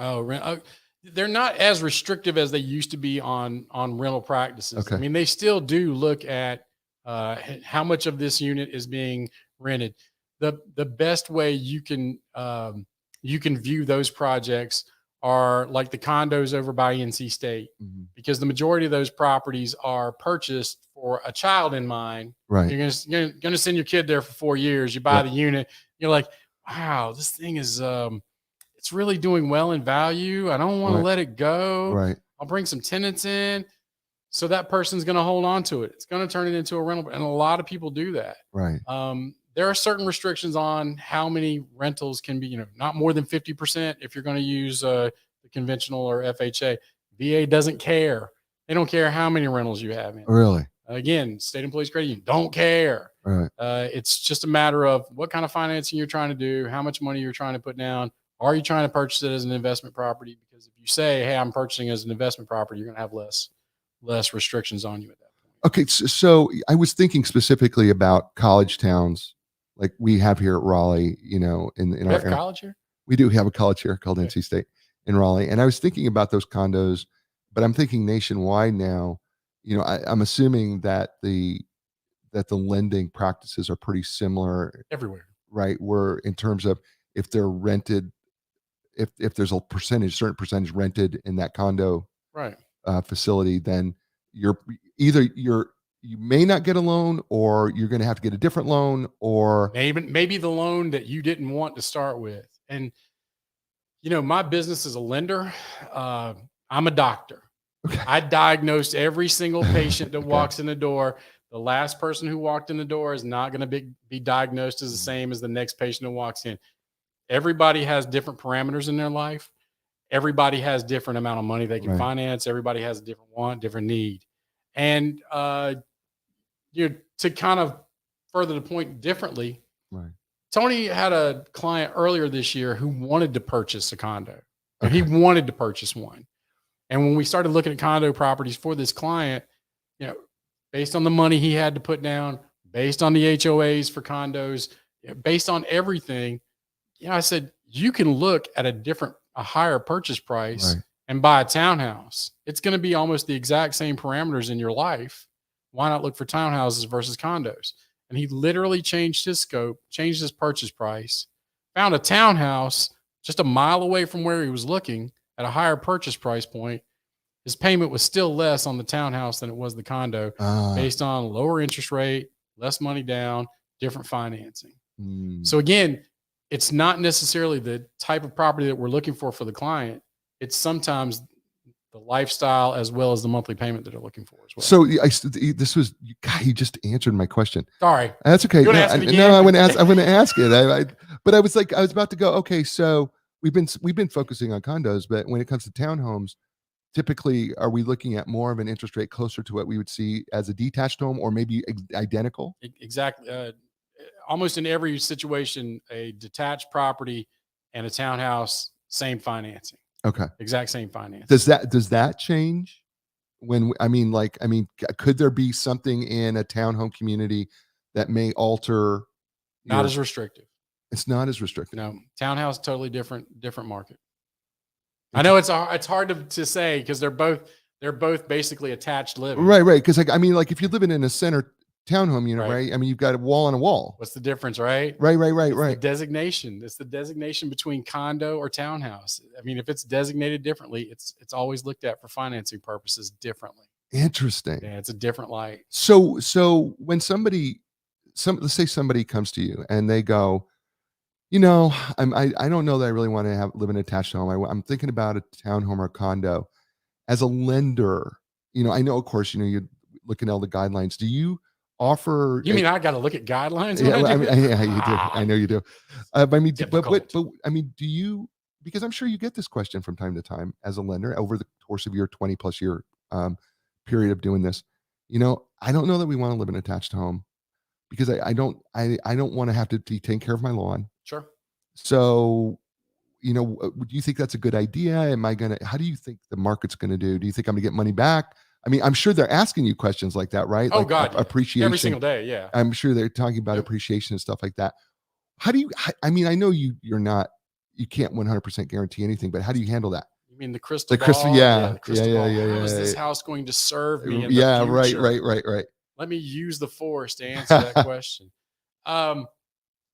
Oh, they're not as restrictive as they used to be on rental practices. Okay. I mean, they still do look at how much of this unit is being rented. The best way you can view those projects are like the condos over by NC State, because the majority of those properties are purchased for a child in mind. Right. You're gonna send your kid there for 4 years. You buy the unit. You're like, wow, this thing is it's really doing well in value. I don't want to let it go. Right. I'll bring some tenants in. So that person's going to hold on to it. It's going to turn it into a rental. And a lot of people do that. Right. There are certain restrictions on how many rentals can be, not more than 50% if you're going to use the conventional or FHA. VA doesn't care. They don't care how many rentals you have in. Really? Again, state employees credit union don't care. Right. It's just a matter of what kind of financing you're trying to do, how much money you're trying to put down. Are you trying to purchase it as an investment property? Because if you say, hey, I'm purchasing as an investment property, you're going to have less restrictions on you at that point. Okay. So I was thinking specifically about college towns like we have here at Raleigh, in our college here? We do have a college here called NC State in Raleigh. And I was thinking about those condos, but I'm thinking nationwide now. I'm assuming that the lending practices are pretty similar everywhere, right? Where in terms of if they're rented, if there's a certain percentage rented in that condo facility, then you may not get a loan, or you're going to have to get a different loan, or maybe the loan that you didn't want to start with. And my business is a lender. I'm a doctor. Okay. I diagnose every single patient that walks in the door. The last person who walked in the door is not going to be diagnosed as the same as the next patient who walks in. Everybody has different parameters in their life. Everybody has different amount of money they can finance. Everybody has a different want, different need. And to kind of further the point differently, Tony had a client earlier this year who wanted to purchase a condo. Okay. He wanted to purchase one. And when we started looking at condo properties for this client, based on the money he had to put down, based on the HOAs for condos, based on everything, I said, you can look at a higher purchase price and buy a townhouse. It's going to be almost the exact same parameters in your life. Why not look for townhouses versus condos? And he literally changed his scope, changed his purchase price, found a townhouse just a mile away from where he was looking at a higher purchase price point. His payment was still less on the townhouse than it was the condo, based on lower interest rate, less money down, different financing. So again, it's not necessarily the type of property that we're looking for the client. It's sometimes the lifestyle as well as the monthly payment that they're looking for as well. So you just answered my question. Sorry. That's okay. No, I want to ask it. But I was about to go, okay, so we've been focusing on condos, but when it comes to townhomes, typically, are we looking at more of an interest rate closer to what we would see as a detached home, or maybe identical? Exactly. Almost in every situation, a detached property and a townhouse, same financing. Okay. Exact same financing. Does that change when, could there be something in a townhome community that may alter? Not as restrictive. It's not as restrictive. No, townhouse, totally different market. I know it's hard to say because they're both basically attached living. Right. Because if you're living in a center townhome unit, right? You've got a wall on a wall. What's the difference, right? Right. The designation. It's the designation between condo or townhouse. If it's designated differently, it's always looked at for financing purposes differently. Interesting. Yeah, it's a different light. So when let's say somebody comes to you and they go, I don't know that I really want to live in an attached home. I'm thinking about a townhome or a condo. As a lender, I know, of course, you're looking at all the guidelines. Do you offer? You mean I got to look at guidelines? Yeah, you do. I know you do. Do you? Because I'm sure you get this question from time to time as a lender over the course of your 20+ year period of doing this. I don't know that we want to live in an attached home because I don't want to have to be taking care of my lawn. Sure. So, do you think that's a good idea? How do you think the market's going to do? Do you think I'm going to get money back? I'm sure they're asking you questions like that, right? Oh, like God. Appreciation. Every single day. Yeah. I'm sure they're talking about appreciation and stuff like that. How do you, I know you can't 100% guarantee anything, but how do you handle that? You mean the crystal ball? The crystal ball. How is this house going to serve me in the future? Right. Let me use the force to answer that question.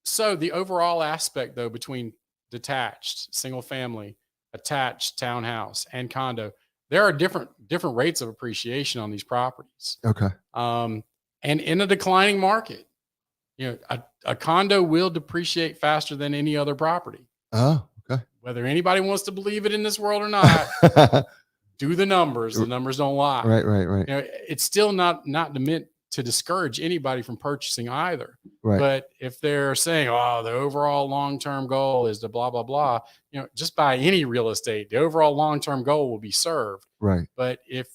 So the overall aspect, though, between detached, single family, attached townhouse, and condo, there are different rates of appreciation on these properties. Okay. And in a declining market, a condo will depreciate faster than any other property. Oh, okay. Whether anybody wants to believe it in this world or not, do the numbers. The numbers don't lie. Right. It's still not meant to discourage anybody from purchasing either. Right. But if they're saying, the overall long-term goal is to blah, blah, blah, just buy any real estate, the overall long-term goal will be served. Right. But if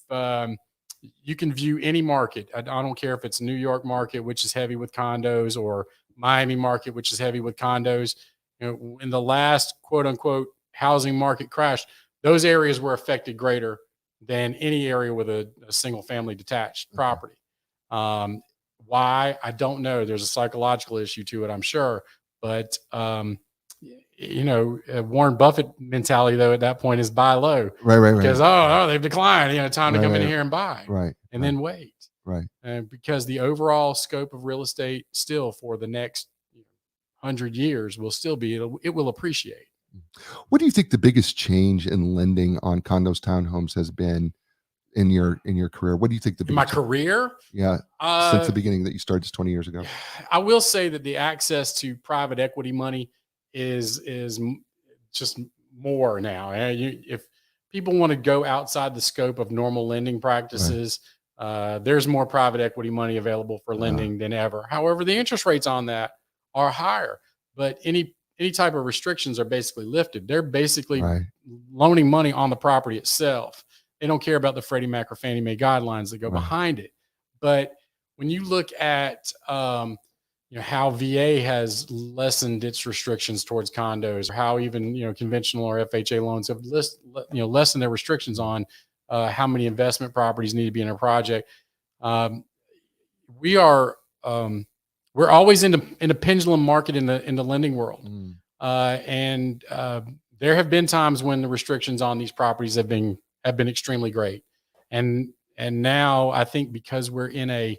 you can view any market, I don't care if it's New York market, which is heavy with condos, or Miami market, which is heavy with condos. In the last quote unquote housing market crash, those areas were affected greater than any area with a single family detached property. Why? I don't know. There's a psychological issue to it, I'm sure. But, Warren Buffett mentality, though, at that point is buy low. Right. Because, they've declined, time to come in here and buy. Right. And then wait. Right. Because the overall scope of real estate still for the next 100 years will still be, it will appreciate. What do you think the biggest change in lending on condos, townhomes has been in your career? What do you think in my career? Yeah. Since the beginning that you started just 20 years ago. I will say that the access to private equity money is just more now. If people want to go outside the scope of normal lending practices, There's more private equity money available for lending than ever. However, the interest rates on that are higher, but any type of restrictions are basically lifted. They're basically loaning money on the property itself. They don't care about the Freddie Mac or Fannie Mae guidelines that go behind it. But when you look at how VA has lessened its restrictions towards condos, or how even conventional or FHA loans have lessened their restrictions on how many investment properties need to be in a project. We're always in a pendulum market in the lending world, and there have been times when the restrictions on these properties have been extremely great, and now I think because we're in a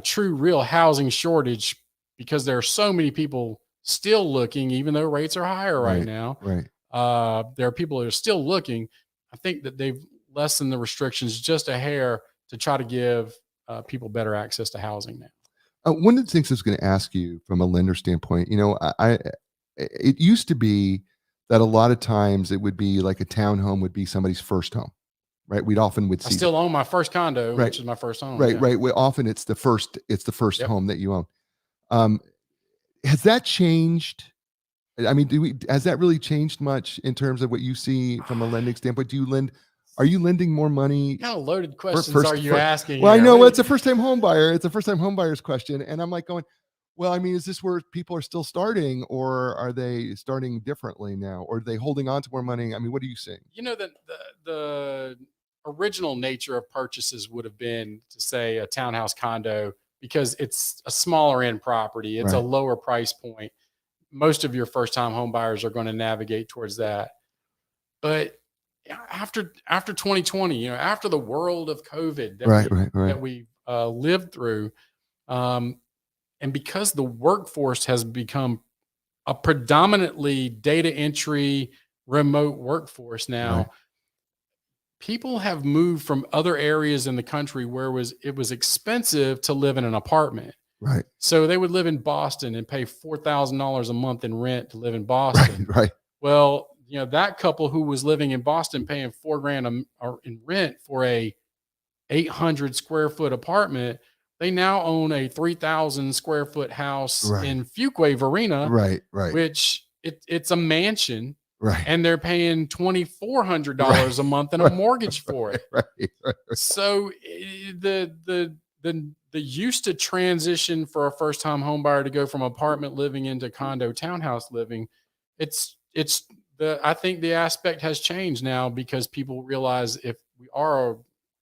true real housing shortage, because there are so many people still looking, even though rates are higher right now. There are people that are still looking. I think that they've lessened the restrictions just a hair to try to give people better access to housing now. One of the things I was going to ask you from a lender standpoint, it used to be that a lot of times it would be like a townhome would be somebody's first home, right? Would see. I still own my first condo, which is my first home. Right. Often it's the first home that you own. Has that changed? I mean, has that really changed much in terms of what you see from a lending standpoint? Are you lending more money? What kind of loaded questions are you asking? Well, I know it's a first-time home buyer. It's a first-time home buyer's question. And I'm like going, well, I mean, is this where people are still starting, or are they starting differently now? Or are they holding on to more money? I mean, what are you seeing? The original nature of purchases would have been to say a townhouse condo, because it's a smaller end property. It's a lower price point. Most of your first-time home buyers are going to navigate towards that. But after 2020, after the world of COVID that we lived through, and because the workforce has become a predominantly data entry remote workforce now, people have moved from other areas in the country where it was expensive to live in an apartment. Right. So they would live in Boston and pay $4,000 a month in rent to live in Boston. Right. Well, that couple who was living in Boston paying $4,000 in rent for a 800 square foot apartment, they now own a 3,000 square foot house in Fuquay, Varina. Right. Which it's a mansion. Right. And they're paying $2,400 a month in a mortgage for it. Right. So the used to transition for a first time home buyer to go from apartment living into condo townhouse living, I think the aspect has changed now, because people realize if we are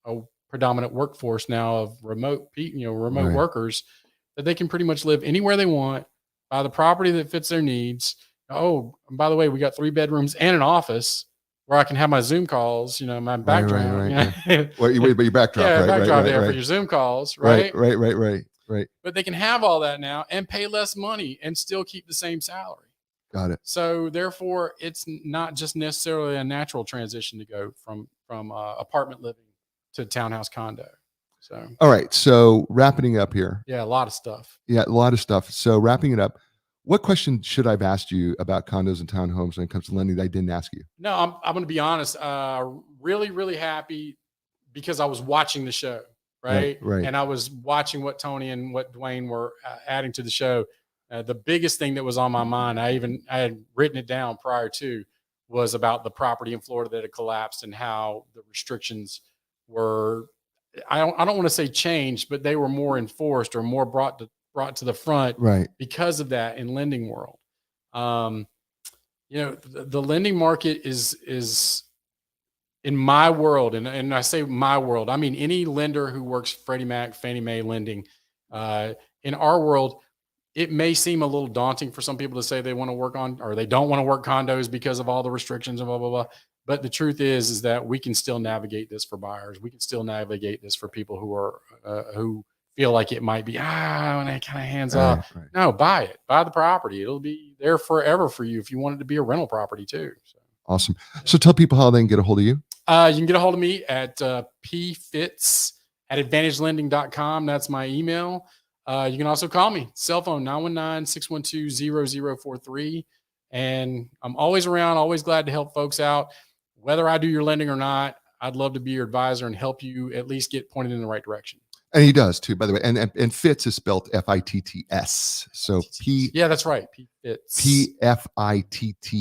a predominant workforce now of remote workers, that they can pretty much live anywhere they want, buy the property that fits their needs. Oh, and by the way, we got 3 bedrooms and an office where I can have my Zoom calls, my backdrop. Well, your backdrop, backdrop there for your Zoom calls, right? Right. But they can have all that now and pay less money and still keep the same salary. Got it. So therefore, it's not just necessarily a natural transition to go from apartment living to townhouse condo. So all right. So wrapping up here. Yeah, a lot of stuff. So wrapping it up, what question should I have asked you about condos and townhomes when it comes to lending that I didn't ask you? No, I'm going to be honest. Really, really happy because I was watching the show, right? And I was watching what Tony and what Dwayne were adding to the show. The biggest thing that was on my mind, I had written it down prior to, was about the property in Florida that had collapsed and how the restrictions were, I don't want to say changed, but they were more enforced or more brought to the front because of that in lending world. The lending market is in my world, and I say my world, I mean any lender who works Freddie Mac, Fannie Mae lending. In our world, it may seem a little daunting for some people to say they want to work on, or they don't want to work condos because of all the restrictions and blah, blah, blah. But the truth is that we can still navigate this for buyers. We can still navigate this for people who are, who feel like it might be, when they kind of hands off. No, buy it, buy the property. It'll be there forever for you if you want it to be a rental property too. So. Awesome. So tell people how they can get a hold of you. You can get a hold of me at pfitz@advantagelending.com. That's my email. You can also call me, cell phone 919-612-0043. And I'm always around, always glad to help folks out, whether I do your lending or not. I'd love to be your advisor and help you at least get pointed in the right direction. And he does too, by the way. And Fitz is spelled Fitts. So Yeah, that's right. Fitz. PFITTS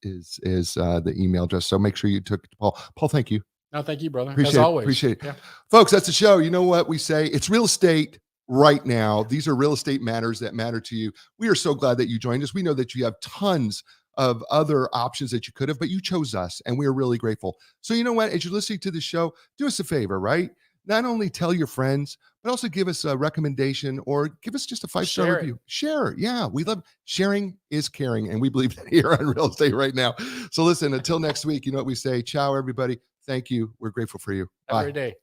is the email address. So make sure you took it to Paul. Paul, thank you. No, thank you, brother. Appreciate As it. always. Appreciate it. Yeah. Folks, that's the show. You know what we say? It's real estate right now. These are real estate matters that matter to you. We are so glad that you joined us. We know that you have tons of other options that you could have, but you chose us, and we are really grateful. So you know what? As you're listening to the show, do us a favor, right? Not only tell your friends, but also give us a recommendation or give us just a 5-star review. Share. Yeah, we love sharing is caring, and we believe that here on Real Estate Right Now. So listen, until next week, you know what we say. Ciao, everybody. Thank you. We're grateful for you. Have a Bye. great day.